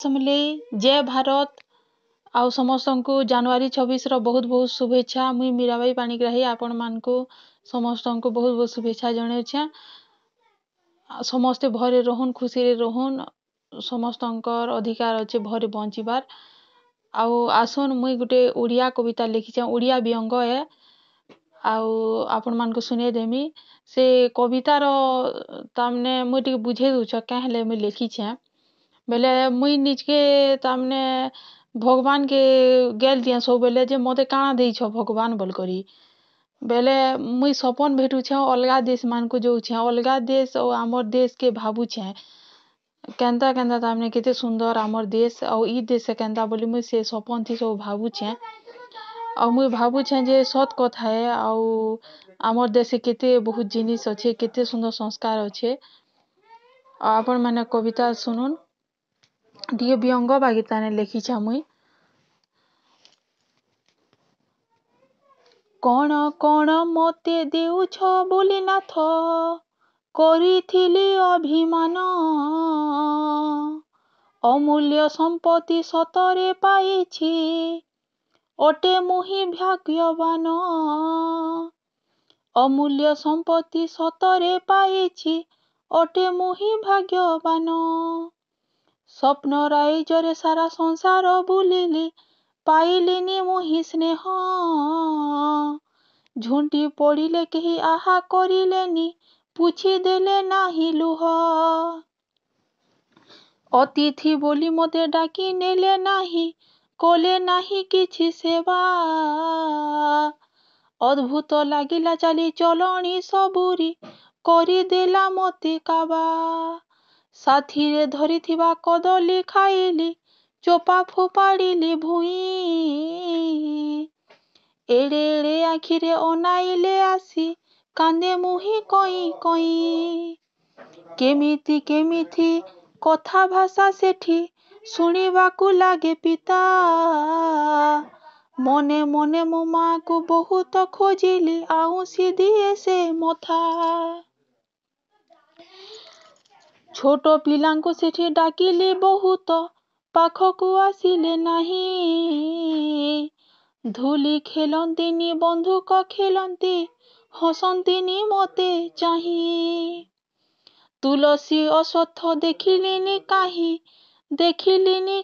समलेई जय भारत आउ समस्त को जनवरी 26 रो बहुत बहुत शुभेच्छा। मुई मीराबाई पाणिग्राही आपण मान को समस्त को बहुत बहुत शुभेच्छा जणाउछा। समस्ते भरे रहन खुशी रे रहन समस्तंकर अधिकार अच्छे भरे बंचिबार। आउ आसन मुई गुटे ओडिया कविता लिखिछा, ओडिया व्यंग है आउ आपण मान को सुने देमी। से कविता रो तामने मुई टिके बुझे दूछ काहेले मुई लिखिछा बेले मुई निजके तामने भगवान के गेल दिया सब बेले जे मते काना देइछ भगवान बोल करी बेले मुई सपन भेटुछा अलगा देश मान को जोउछा अलगा देश और आमर देश के भाबुछा केनता केनता तामने केते सुंदर आमर देश और ई देश से केनता बोली मुई से सपन थी सब भाबुछा और मुई भाबुछा जे सत कथा है और आमर देश केते बहुत जिनिस अच्छे केते सुंदर संस्कार अच्छे। आपण माने कविता सुनुन दिए व्यंग बागीता ने लिखिछा मुई। कण कण मते देउछ बोली नाथ करिथिली अभिमान अमूल्य संपत्ति सतरे पाइछि अटे मुहि भाग्यवान अमूल्य संपत्ति सतरे पाइछि अटे मुहि भाग्यवान स्वप्न राइजरे सारा संसार बुलिली पाइलिनी मुहि स्नेह झुंटी पड़िले केही आहा करिलेनी पुछि देले नाही लुह अतिथि बोली मते डाकी नेले नाही कले नाही किछि सेवा अद्भुत लागिला चाली चलणी सबुरी करिदेला मते काबा साथी रे धरिथिबा कदली खाइली चोपा फोपाड़िली भुई एड़े एड़े आखिरे अनाइले आसी कांदे मुहि कई कई केमिति केमिति कथा भाषा सेठी सुनिबाकू लागे पिता मने मने मो माँ को बहुत खोजिली आउसी दिए से मथा छोट पिलांको सेठी डाकिली बहुत पाखकू आसिले नाही धूली खेलंतीनी बंधुक खेलंती हसंतीनी मते चाही तुलसी अश्वत्थ देखिलिनी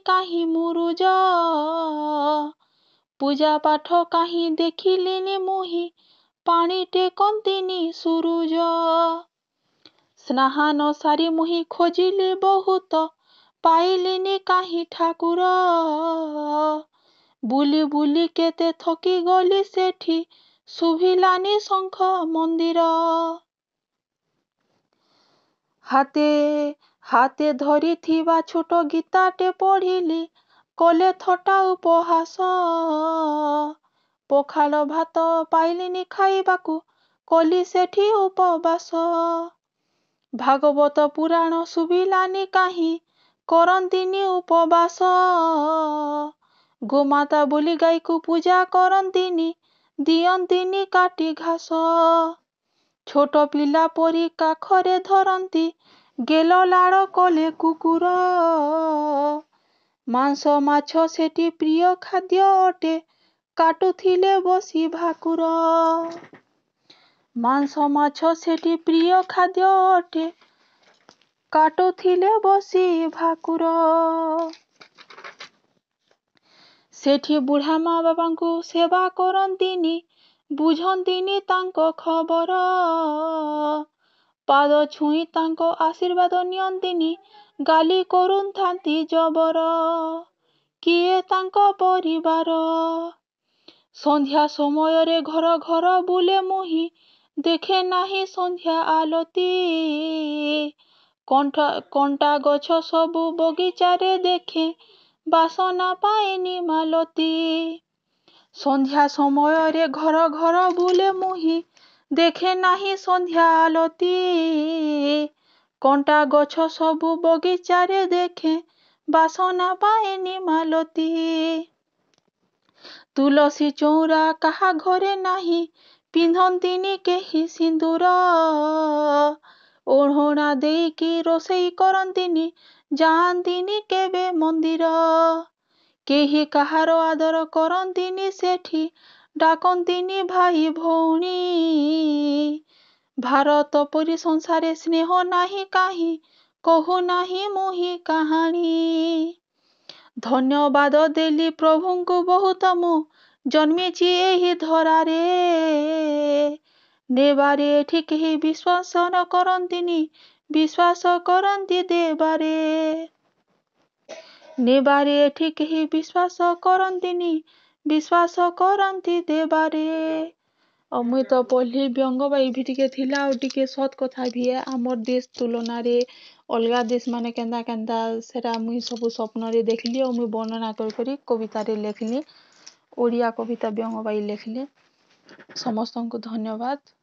काहि मुरुज पूजा पाठ काहि देखिलिनी मुहि पानी टेकंतीनी सुरुज स्नान सारी मुहि खोजिली बहुत पाइलिनी काहि ठाकुर बुली बुली केते थकी गली सेठी सुभिलानी शंख मंदिर हाते हाते धरी थिबा छोट गीताटे पढ़िली कले थटा उपहास पखाल भात पाइलिनी खाइबाकू कली सेठी उपवास भागवत पुराण सुभिलानी काहि करंतीनी उपवास गोमाता बोली गाई को पूजा करंतीनी दियंतीनी काटी घास छोट पिला परी काखरे धरंती गेल लाड़ कले कुकुर मांस माछ सेठी प्रिय खाद्य अटे काटुथिले बसी भाकुर मांस माछ सेठी प्रिय खाद्य अटे काटुथिले बसी भाकुर सेठी बुढ़ा माँ बाबा को सेवा करंतीनी बुझंतीनी तांको खबर पाद छुई तांको आशीर्वाद नियंतीनी गाली करुंथांती जबर किए तांको परिवार संध्या समय रे घर घर बुले मुहि देखे नाही संध्या आलती कंटा गछ सबु बगीचा रे देखे बासना पाएनी मालती संध्या समय रे घर घर बुले मुहि देखे नाही संध्या आलती कंटा गछ सबु बगीचा रे देखे बासना पाएनी मालती तुलसी चौरा काहा घरे नाही पिंधंतीनी केही सिंदूर ଓଢ଼ଣା ଦେଇକି ରୋଷେଇ କରନ୍ତିନି, ଯାଆନ୍ତିନି କେବେ ମନ୍ଦିର। କେହି କାହାର ଆଦର କରନ୍ତିନି ସେଠି, ଡାକନ୍ତିନି ଭାଇ ଭଉଣୀ। ଭାରତ ପରି ସଂସାରେ ସ୍ନେହ ନାହିଁ କାହିଁ, କହୁନାହିଁ ମୁଁ ହିଁ କାହାଣୀ। ଧନ୍ୟବାଦ ଦେଲି ପ୍ରଭୁଙ୍କୁ ବହୁତ ମୁଁ, ଜନ୍ମିଛି ଏହି ଧରାରେ। ନେବାରେ ଏଠି କେହି ବିଶ୍ୱାସ ନ କରନ୍ତିନି, ବିଶ୍ୱାସ କରନ୍ତି ଦେବାରେ। ନେବାରେ ଏଠି କେହି ବିଶ୍ୱାସ କରନ୍ତିନି, ବିଶ୍ୱାସ କରନ୍ତି ଦେବାରେ। ଆଉ ମୁଇଁ ତ ପଢ଼ଲି ବ୍ୟଙ୍ଗ ବା ଇଭି ଟିକେ ଥିଲା ଆଉ ଟିକେ ସତ୍ କଥା ବି ଆମର୍ ଦେଶ ତୁଳନାରେ ଅଲଗା ଦେଶମାନେ କେନ୍ତା କେନ୍ତା ସେଟା ମୁଇଁ ସବୁ ସ୍ୱପ୍ନରେ ଦେଖିଲି ଆଉ ମୁଇଁ ବର୍ଣ୍ଣନା କରି କବିତାରେ ଲେଖିଲି। ଓଡ଼ିଆ କବିତା ବ୍ୟଙ୍ଗ ବାଇ ଲେଖିଲି। ସମସ୍ତଙ୍କୁ ଧନ୍ୟବାଦ।